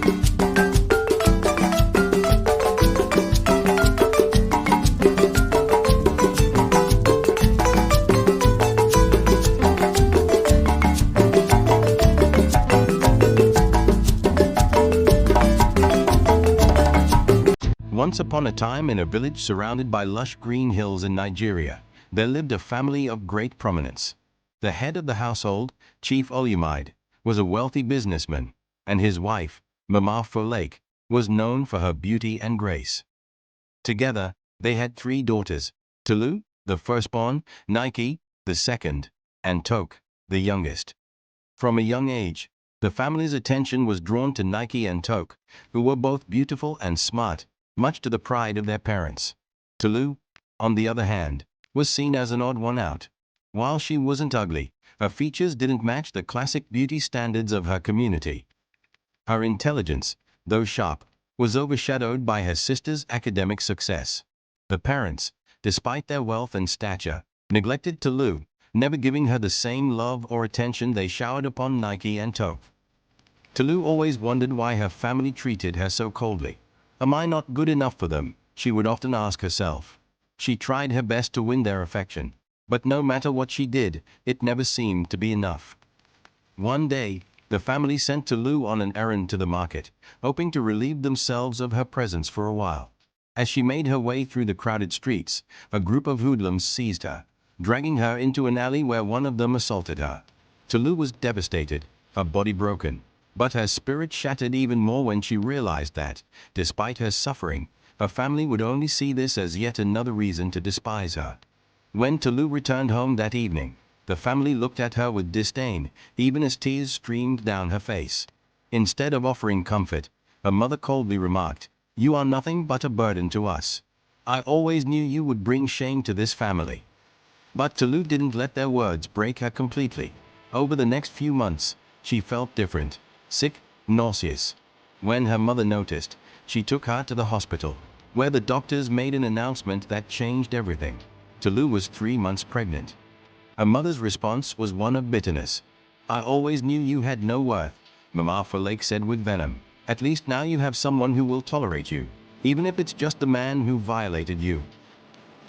Once upon a time, in a village surrounded by lush green hills in Nigeria, there lived a family of great prominence. The head of the household, Chief Olumide, was a wealthy businessman, and his wife, Mama Folake, was known for her beauty and grace. Together, they had 3 daughters: Tolu, the firstborn; Nike, the second; and Tok, the youngest. From a young age, the family's attention was drawn to Nike and Tok, who were both beautiful and smart, much to the pride of their parents. Tolu, on the other hand, was seen as an odd one out. While she wasn't ugly, her features didn't match the classic beauty standards of her community. Her intelligence, though sharp, was overshadowed by her sister's academic success. The parents, despite their wealth and stature, neglected Tolu, never giving her the same love or attention they showered upon Nike and Tok. Tolu always wondered why her family treated her so coldly. "Am I not good enough for them?" she would often ask herself. She tried her best to win their affection, but no matter what she did, it never seemed to be enough. One day, the family sent Tolu on an errand to the market, hoping to relieve themselves of her presence for a while. As she made her way through the crowded streets, a group of hoodlums seized her, dragging her into an alley where one of them assaulted her. Tolu was devastated, her body broken, but her spirit shattered even more when she realized that, despite her suffering, her family would only see this as yet another reason to despise her. When Tolu returned home that evening, the family looked at her with disdain, even as tears streamed down her face. Instead of offering comfort, her mother coldly remarked, "You are nothing but a burden to us. I always knew you would bring shame to this family." But Tolu didn't let their words break her completely. Over the next few months, she felt different, sick, nauseous. When her mother noticed, she took her to the hospital, where the doctors made an announcement that changed everything. Tolu was 3 months pregnant. Her mother's response was one of bitterness. "I always knew you had no worth," Mama Folake said with venom. "At least now you have someone who will tolerate you, even if it's just the man who violated you."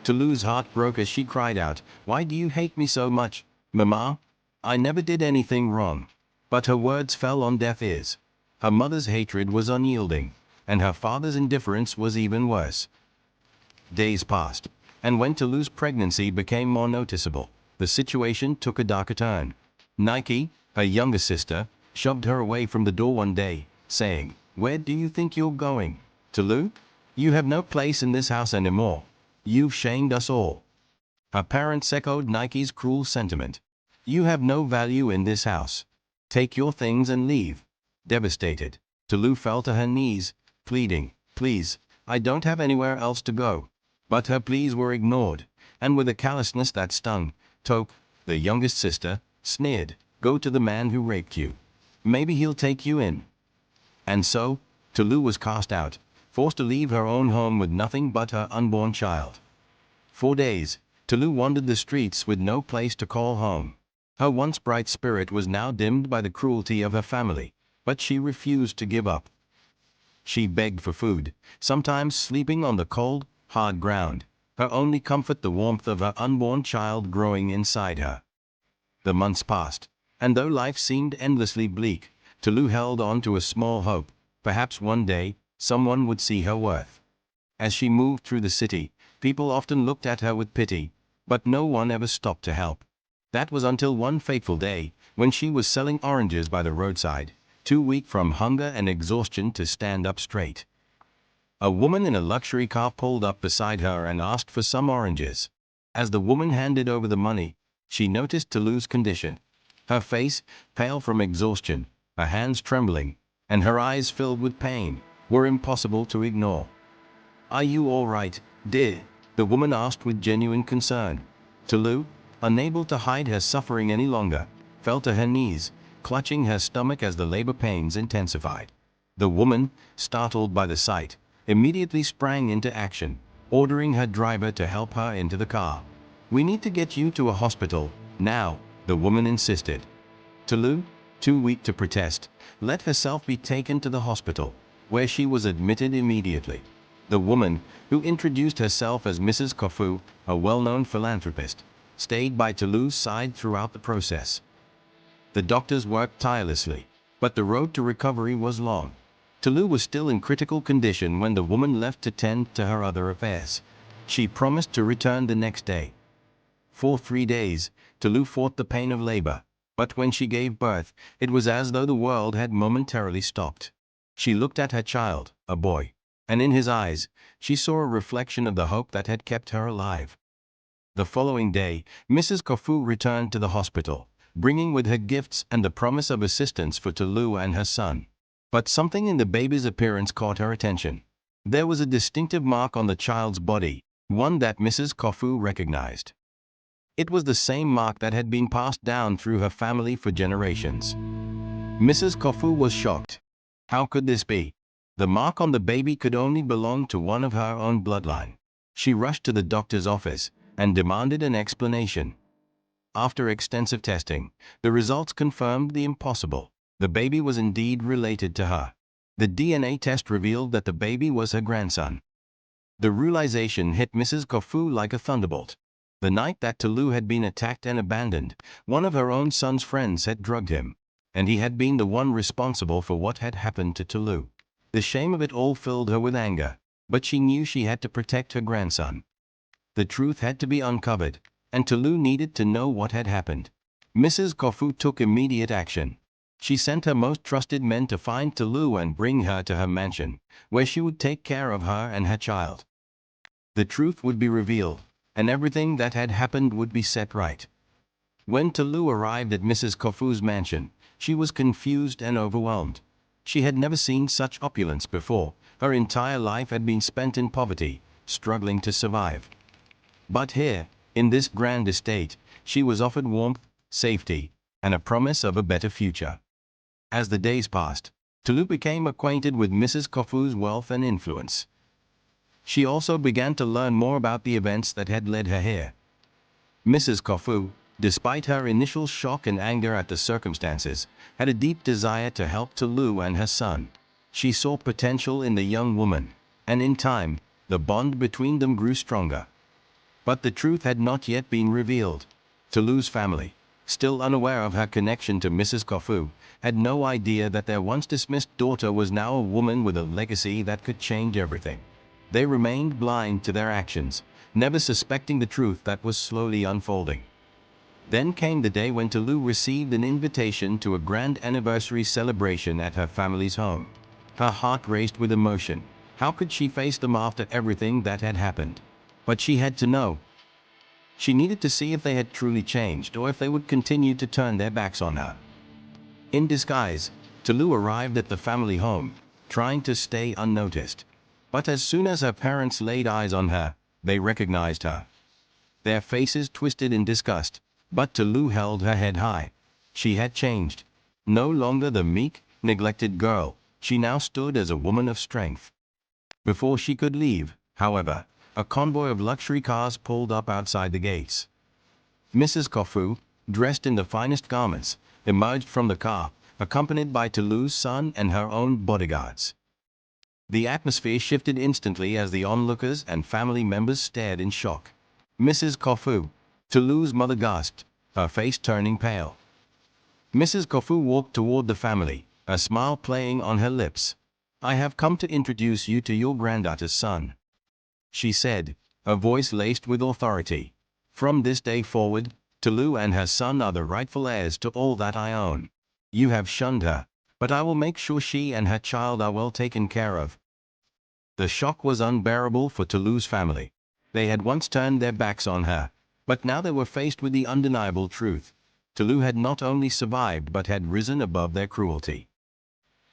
Tolu's heart broke as she cried out, "Why do you hate me so much, Mama? I never did anything wrong." But her words fell on deaf ears. Her mother's hatred was unyielding, and her father's indifference was even worse. Days passed, and when Tolu's pregnancy became more noticeable, the situation took a darker turn. Nike, her younger sister, shoved her away from the door one day, saying, "Where do you think you're going, Tolu? You have no place in this house anymore. You've shamed us all." Her parents echoed Nike's cruel sentiment. "You have no value in this house. Take your things and leave." Devastated, Tolu fell to her knees, pleading, "Please, I don't have anywhere else to go." But her pleas were ignored, and with a callousness that stung, Tok, the youngest sister, sneered, "Go to the man who raped you. Maybe he'll take you in." And so, Tolu was cast out, forced to leave her own home with nothing but her unborn child. For days, Tolu wandered the streets with no place to call home. Her once bright spirit was now dimmed by the cruelty of her family, but she refused to give up. She begged for food, sometimes sleeping on the cold, hard ground, her only comfort the warmth of her unborn child growing inside her. The months passed, and though life seemed endlessly bleak, Tolu held on to a small hope. Perhaps one day, someone would see her worth. As she moved through the city, people often looked at her with pity, but no one ever stopped to help. That was until one fateful day, when she was selling oranges by the roadside, too weak from hunger and exhaustion to stand up straight. A woman in a luxury car pulled up beside her and asked for some oranges. As the woman handed over the money, she noticed Tolu's condition. Her face, pale from exhaustion, her hands trembling, and her eyes filled with pain, were impossible to ignore. "Are you all right, dear?" the woman asked with genuine concern. Tolu, unable to hide her suffering any longer, fell to her knees, clutching her stomach as the labor pains intensified. The woman, startled by the sight, immediately sprang into action, ordering her driver to help her into the car. "We need to get you to a hospital, now," the woman insisted. "Tolu, too weak to protest, let herself be taken to the hospital, where she was admitted immediately. The woman, who introduced herself as Mrs. Kofu, a well-known philanthropist, stayed by Tolu's side throughout the process. The doctors worked tirelessly, but the road to recovery was long. Tolu was still in critical condition when the woman left to tend to her other affairs. She promised to return the next day. For 3 days, Tolu fought the pain of labor, but when she gave birth, it was as though the world had momentarily stopped. She looked at her child, a boy, and in his eyes, she saw a reflection of the hope that had kept her alive. The following day, Mrs. Kofu returned to the hospital, bringing with her gifts and the promise of assistance for Tolu and her son. But something in the baby's appearance caught her attention. There was a distinctive mark on the child's body, one that Mrs. Kofu recognized. It was the same mark that had been passed down through her family for generations. Mrs. Kofu was shocked. How could this be? The mark on the baby could only belong to one of her own bloodline. She rushed to the doctor's office and demanded an explanation. After extensive testing, the results confirmed the impossible. The baby was indeed related to her. The DNA test revealed that the baby was her grandson. The realization hit Mrs. Kofu like a thunderbolt. The night that Tolu had been attacked and abandoned, one of her own son's friends had drugged him, and he had been the one responsible for what had happened to Tolu. The shame of it all filled her with anger, but she knew she had to protect her grandson. The truth had to be uncovered, and Tolu needed to know what had happened. Mrs. Kofu took immediate action. She sent her most trusted men to find Tolu and bring her to her mansion, where she would take care of her and her child. The truth would be revealed, and everything that had happened would be set right. When Tolu arrived at Mrs. Kofu's mansion, she was confused and overwhelmed. She had never seen such opulence before. Her entire life had been spent in poverty, struggling to survive. But here, in this grand estate, she was offered warmth, safety, and a promise of a better future. As the days passed, Tolu became acquainted with Mrs. Kofu's wealth and influence. She also began to learn more about the events that had led her here. Mrs. Kofu, despite her initial shock and anger at the circumstances, had a deep desire to help Tolu and her son. She saw potential in the young woman, and in time, the bond between them grew stronger. But the truth had not yet been revealed. Tolu's family, still unaware of her connection to Mrs. Kofu, had no idea that their once dismissed daughter was now a woman with a legacy that could change everything. They remained blind to their actions, never suspecting the truth that was slowly unfolding. Then came the day when Tolu received an invitation to a grand anniversary celebration at her family's home. Her heart raced with emotion. How could she face them after everything that had happened? But she had to know. She needed to see if they had truly changed or if they would continue to turn their backs on her. In disguise, Tolu arrived at the family home, trying to stay unnoticed. But as soon as her parents laid eyes on her, they recognized her. Their faces twisted in disgust, but Tolu held her head high. She had changed. No longer the meek, neglected girl, she now stood as a woman of strength. Before she could leave, however, a convoy of luxury cars pulled up outside the gates. Mrs. Kofu, dressed in the finest garments, emerged from the car, accompanied by Tolu's son and her own bodyguards. The atmosphere shifted instantly as the onlookers and family members stared in shock. Mrs. Kofu, Tolu's mother, gasped, her face turning pale. Mrs. Kofu walked toward the family, a smile playing on her lips. "I have come to introduce you to your granddaughter's son," she said, her voice laced with authority. "From this day forward, Tolu and her son are the rightful heirs to all that I own. You have shunned her, but I will make sure she and her child are well taken care of." The shock was unbearable for Tolu's family. They had once turned their backs on her, but now they were faced with the undeniable truth. Tolu had not only survived but had risen above their cruelty.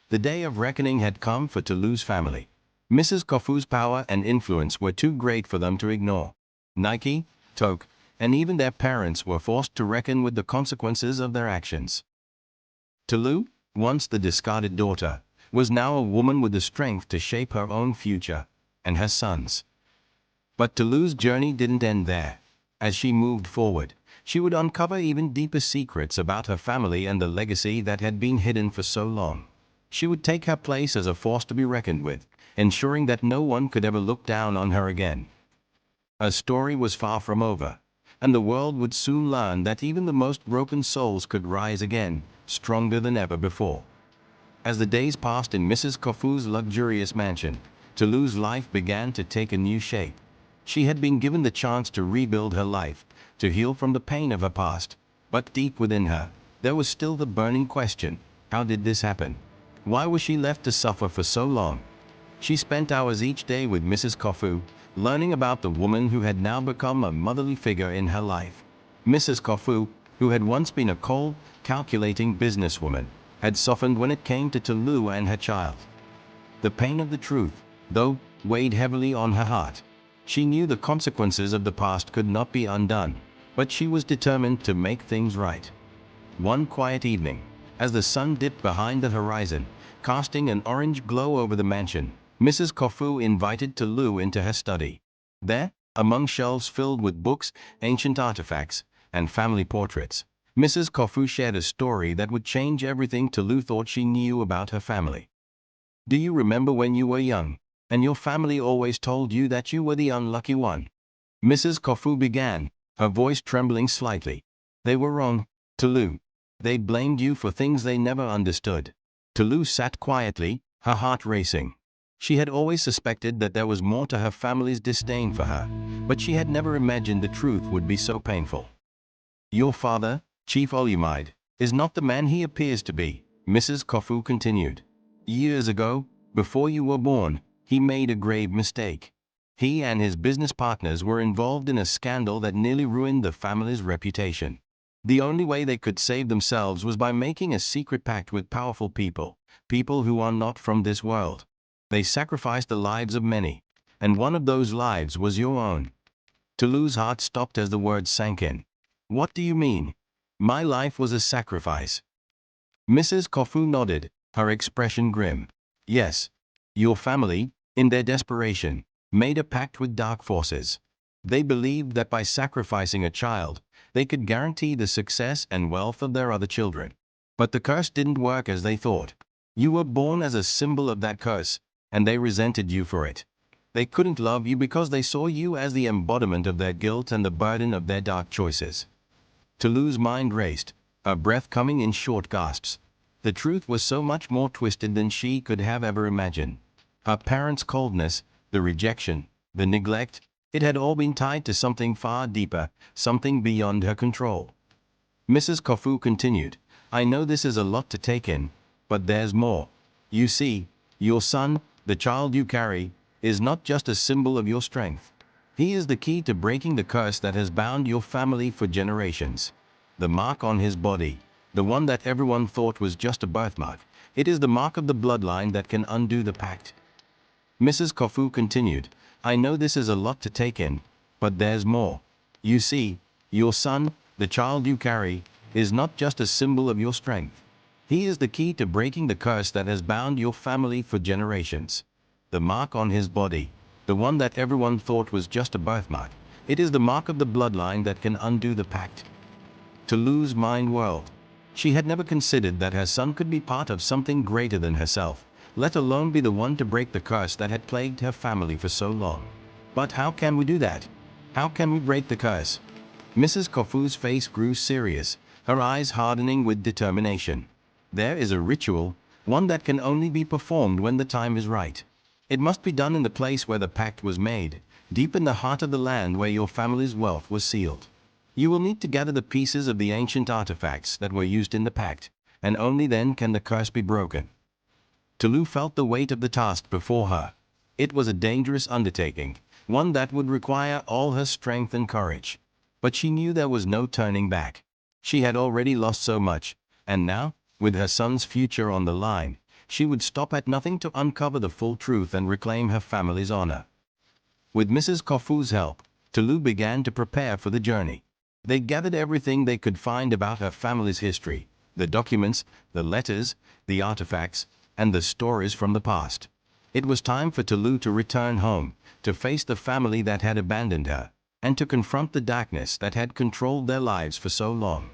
The day of reckoning had come for Tolu's family. Mrs. Kofu's power and influence were too great for them to ignore. Nike, Tok, and even their parents were forced to reckon with the consequences of their actions. Tolu, once the discarded daughter, was now a woman with the strength to shape her own future, and her son's. But Tolu's journey didn't end there. As she moved forward, she would uncover even deeper secrets about her family and the legacy that had been hidden for so long. She would take her place as a force to be reckoned with, ensuring that no one could ever look down on her again. Her story was far from over, and the world would soon learn that even the most broken souls could rise again, stronger than ever before. As the days passed in Mrs. Kofu's luxurious mansion, Tolu's life began to take a new shape. She had been given the chance to rebuild her life, to heal from the pain of her past, but deep within her, there was still the burning question: how did this happen? Why was she left to suffer for so long? She spent hours each day with Mrs. Kofu, learning about the woman who had now become a motherly figure in her life. Mrs. Kofu, who had once been a cold, calculating businesswoman, had softened when it came to Tolu and her child. The pain of the truth, though, weighed heavily on her heart. She knew the consequences of the past could not be undone, but she was determined to make things right. One quiet evening, as the sun dipped behind the horizon, casting an orange glow over the mansion, Mrs. Kofu invited Tolu into her study. There, among shelves filled with books, ancient artifacts, and family portraits, Mrs. Kofu shared a story that would change everything Tolu thought she knew about her family. Do you remember when you were young, and your family always told you that you were the unlucky one? Mrs. Kofu began, her voice trembling slightly. They were wrong, Tolu. They blamed you for things they never understood. Tolu sat quietly, her heart racing. She had always suspected that there was more to her family's disdain for her, but she had never imagined the truth would be so painful. Your father, Chief Olumide, is not the man he appears to be, Mrs. Kofu continued. Years ago, before you were born, he made a grave mistake. He and his business partners were involved in a scandal that nearly ruined the family's reputation. The only way they could save themselves was by making a secret pact with powerful people, people who are not from this world. They sacrificed the lives of many, and one of those lives was your own. Tolu's heart stopped as the words sank in. What do you mean? My life was a sacrifice. Mrs. Kofu nodded, her expression grim. Yes. Your family, in their desperation, made a pact with dark forces. They believed that by sacrificing a child, they could guarantee the success and wealth of their other children. But the curse didn't work as they thought. You were born as a symbol of that curse, and they resented you for it. They couldn't love you because they saw you as the embodiment of their guilt and the burden of their dark choices. Tolu's mind raced, her breath coming in short gasps. The truth was so much more twisted than she could have ever imagined. Her parents' coldness, the rejection, the neglect, it had all been tied to something far deeper, something beyond her control. Mrs. Kofu continued, I know this is a lot to take in, but there's more. You see, your son, the child you carry, is not just a symbol of your strength. He is the key to breaking the curse that has bound your family for generations. The mark on his body, the one that everyone thought was just a birthmark, it is the mark of the bloodline that can undo the pact. Mrs. Kofu continued, I know this is a lot to take in, but there's more. You see, your son, the child you carry, is not just a symbol of your strength. He is the key to breaking the curse that has bound your family for generations. The mark on his body, the one that everyone thought was just a birthmark, it is the mark of the bloodline that can undo the pact. Tolu's mind whirled. She had never considered that her son could be part of something greater than herself, let alone be the one to break the curse that had plagued her family for so long. But how can we do that? How can we break the curse? Mrs. Kofu's face grew serious, her eyes hardening with determination. There is a ritual, one that can only be performed when the time is right. It must be done in the place where the pact was made, deep in the heart of the land where your family's wealth was sealed. You will need to gather the pieces of the ancient artifacts that were used in the pact, and only then can the curse be broken. Tolu felt the weight of the task before her. It was a dangerous undertaking, one that would require all her strength and courage. But she knew there was no turning back. She had already lost so much, and now, with her son's future on the line, she would stop at nothing to uncover the full truth and reclaim her family's honor. With Mrs. Kofu's help, Tolu began to prepare for the journey. They gathered everything they could find about her family's history, the documents, the letters, the artifacts, and the stories from the past. It was time for Tolu to return home, to face the family that had abandoned her. and to confront the darkness that had controlled their lives for so long.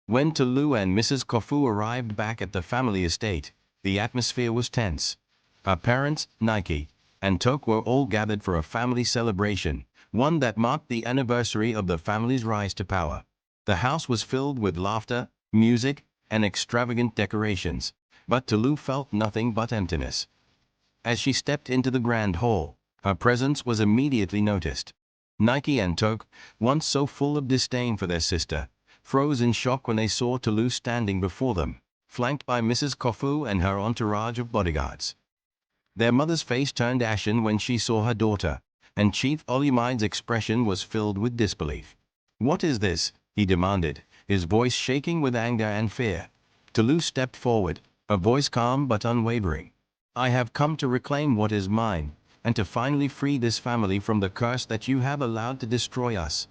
When Tolu and Mrs. Kofu arrived back at the family estate, the atmosphere was tense. Her parents, Nike, and Tok were all gathered for a family celebration, one that marked the anniversary of the family's rise to power. The house was filled with laughter, music, and extravagant decorations, but Tolu felt nothing but emptiness. As she stepped into the grand hall, her presence was immediately noticed. Nike and Tok, once so full of disdain for their sister, froze in shock when they saw Tolu standing before them, flanked by Mrs. Kofu and her entourage of bodyguards. Their mother's face turned ashen when she saw her daughter, and Chief Olumide's expression was filled with disbelief. "What is this?" he demanded, his voice shaking with anger and fear. Tolu stepped forward, her voice calm but unwavering. "I have come to reclaim what is mine, and to finally free this family from the curse that you have allowed to destroy us."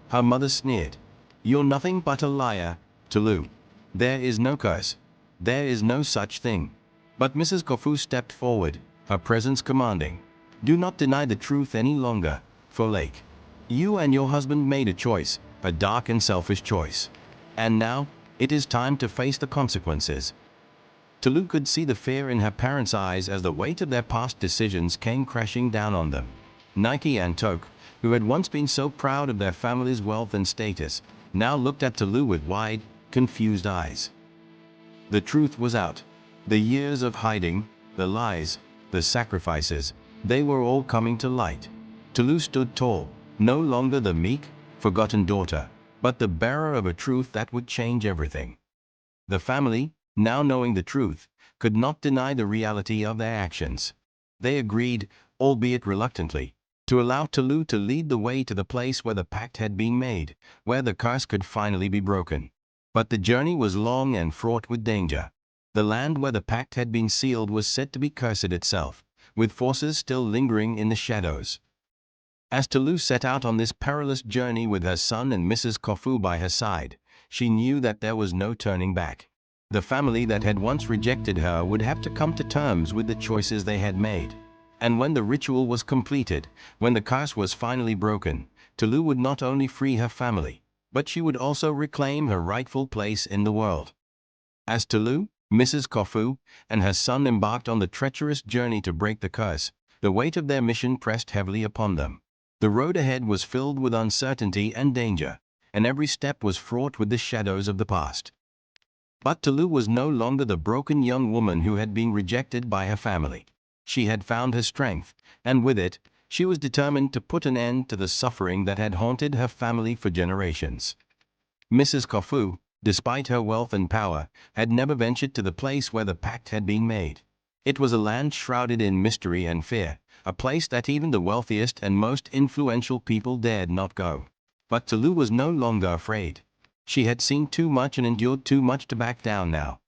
Her mother sneered. "You're nothing but a liar, Tolu. There is no curse. There is no such thing." But Mrs. Kofu stepped forward, her presence commanding. "Do not deny the truth any longer, Folake. You and your husband made a choice, a dark and selfish choice. And now, it is time to face the consequences." Tolu could see the fear in her parents' eyes as the weight of their past decisions came crashing down on them. Nike and Tok, who had once been so proud of their family's wealth and status, now looked at Tolu with wide, confused eyes. The truth was out. The years of hiding, the lies, the sacrifices, they were all coming to light. Tolu stood tall, no longer the meek, forgotten daughter, but the bearer of a truth that would change everything. The family, now knowing the truth, could not deny the reality of their actions. They agreed, albeit reluctantly, to allow Tolu to lead the way to the place where the pact had been made, where the curse could finally be broken. But the journey was long and fraught with danger. The land where the pact had been sealed was said to be cursed itself, with forces still lingering in the shadows. As Tolu set out on this perilous journey with her son and Mrs. Kofu by her side, she knew that there was no turning back. The family that had once rejected her would have to come to terms with the choices they had made. And when the ritual was completed, when the curse was finally broken, Tolu would not only free her family, but she would also reclaim her rightful place in the world. As Tolu, Mrs. Kofu, and her son embarked on the treacherous journey to break the curse, the weight of their mission pressed heavily upon them. The road ahead was filled with uncertainty and danger, and every step was fraught with the shadows of the past. But Tolu was no longer the broken young woman who had been rejected by her family. She had found her strength, and with it, she was determined to put an end to the suffering that had haunted her family for generations. Mrs. Kofu, despite her wealth and power, had never ventured to the place where the pact had been made. It was a land shrouded in mystery and fear, a place that even the wealthiest and most influential people dared not go. But Tolu was no longer afraid. She had seen too much and endured too much to back down now.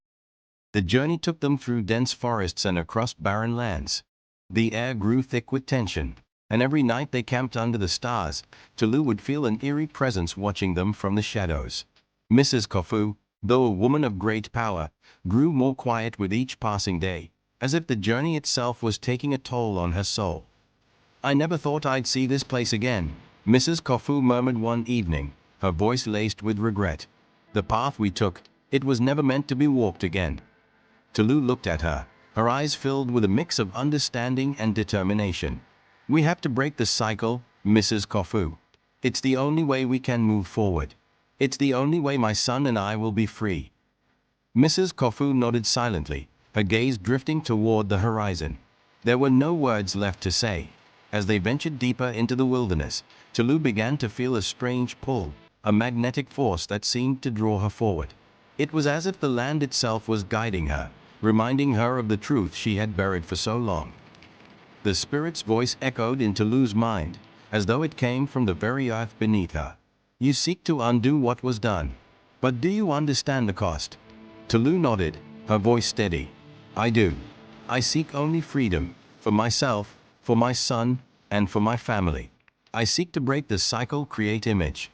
The journey took them through dense forests and across barren lands. The air grew thick with tension, and every night they camped under the stars, Tolu would feel an eerie presence watching them from the shadows. Mrs. Kofu, though a woman of great power, grew more quiet with each passing day, as if the journey itself was taking a toll on her soul. "I never thought I'd see this place again," Mrs. Kofu murmured one evening, her voice laced with regret. "The path we took, it was never meant to be walked again." Tolu looked at her, her eyes filled with a mix of understanding and determination. "We have to break the cycle, Mrs. Kofu. It's the only way we can move forward. It's the only way my son and I will be free." Mrs. Kofu nodded silently, her gaze drifting toward the horizon. There were no words left to say. As they ventured deeper into the wilderness, Tolu began to feel a strange pull, a magnetic force that seemed to draw her forward. It was as if the land itself was guiding her, reminding her of the truth she had buried for so long. The spirit's voice echoed in Tolu's mind, as though it came from the very earth beneath her. "You seek to undo what was done. But do you understand the cost?" Tolu nodded, her voice steady. "I do. I seek only freedom, for myself, for my son, and for my family. I seek to break the cycle, create image."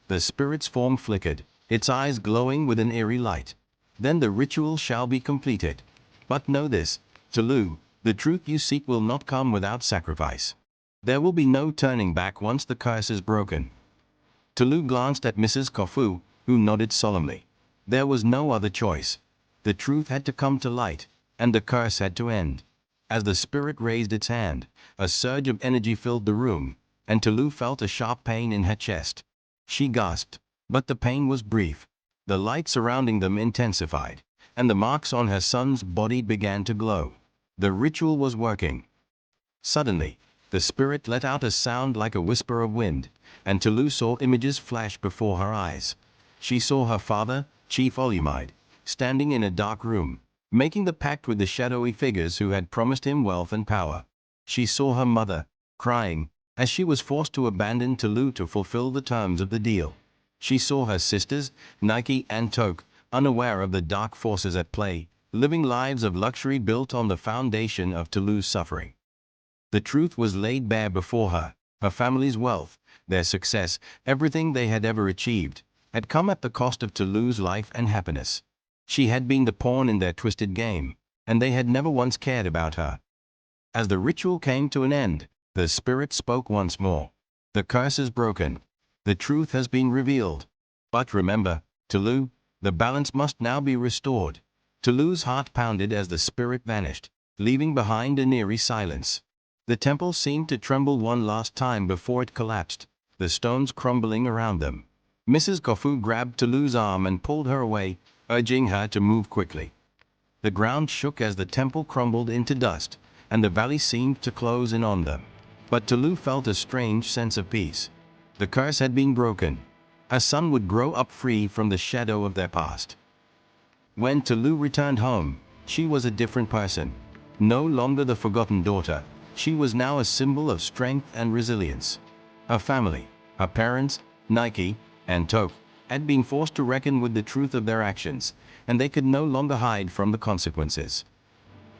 The spirit's form flickered, its eyes glowing with an eerie light. "Then the ritual shall be completed. But know this, Tolu, the truth you seek will not come without sacrifice. There will be no turning back once the curse is broken. Tolu glanced at Mrs. Kofu, who nodded solemnly. There was no other choice. The truth had to come to light, and the curse had to end. As the spirit raised its hand, a surge of energy filled the room, and Tolu felt a sharp pain in her chest. She gasped, but the pain was brief. The light surrounding them intensified, and the marks on her son's body began to glow. The ritual was working. Suddenly, the spirit let out a sound like a whisper of wind, and Tolu saw images flash before her eyes. She saw her father, Chief Olumide, standing in a dark room, making the pact with the shadowy figures who had promised him wealth and power. She saw her mother, crying, as she was forced to abandon Tolu to fulfill the terms of the deal. She saw her sisters, Nike and Tok, unaware of the dark forces at play, living lives of luxury built on the foundation of Tolu's suffering. The truth was laid bare before her. Her family's wealth, their success, everything they had ever achieved, had come at the cost of Tolu's life and happiness. She had been the pawn in their twisted game, and they had never once cared about her. As the ritual came to an end, the spirit spoke once more. The curse is broken. The truth has been revealed. But remember, Tolu, the balance must now be restored. Tolu's heart pounded as the spirit vanished, leaving behind an eerie silence. The temple seemed to tremble one last time before it collapsed, the stones crumbling around them. Mrs. Kofu grabbed Tolu's arm and pulled her away, urging her to move quickly. The ground shook as the temple crumbled into dust, and the valley seemed to close in on them. But Tolu felt a strange sense of peace. The curse had been broken. Her son would grow up free from the shadow of their past. When Tolu returned home, she was a different person. No longer the forgotten daughter, she was now a symbol of strength and resilience. Her family, her parents, Nike, and Tok, had been forced to reckon with the truth of their actions, and they could no longer hide from the consequences.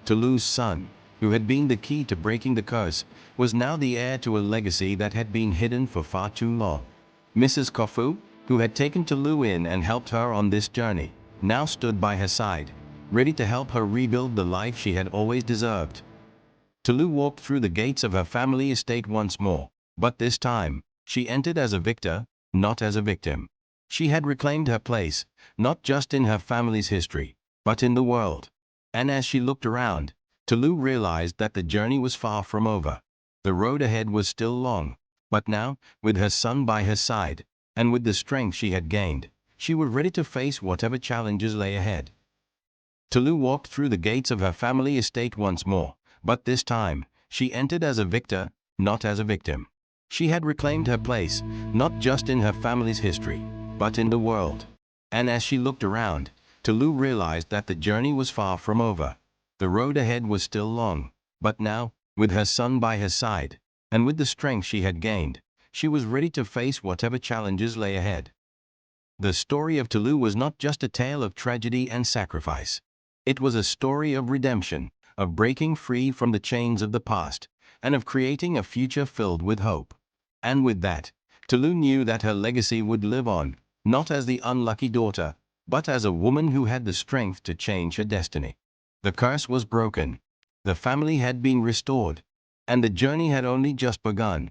Tolu's son, who had been the key to breaking the curse, was now the heir to a legacy that had been hidden for far too long. Mrs. Kofu, who had taken Tolu in and helped her on this journey, now stood by her side, ready to help her rebuild the life she had always deserved. Tolu walked through the gates of her family estate once more, but this time, she entered as a victor, not as a victim. She had reclaimed her place, not just in her family's history, but in the world. And as she looked around, Tolu realized that the journey was far from over. The road ahead was still long, but now, with her son by her side, and with the strength she had gained, she was ready to face whatever challenges lay ahead. Tolu walked through the gates of her family estate once more, but this time, she entered as a victor, not as a victim. She had reclaimed her place, not just in her family's history, but in the world. And as she looked around, Tolu realized that the journey was far from over. The road ahead was still long, but now, with her son by her side, and with the strength she had gained, she was ready to face whatever challenges lay ahead. The story of Tolu was not just a tale of tragedy and sacrifice. It was a story of redemption, of breaking free from the chains of the past, and of creating a future filled with hope. And with that, Tolu knew that her legacy would live on, not as the unlucky daughter, but as a woman who had the strength to change her destiny. The curse was broken. The family had been restored. And the journey had only just begun.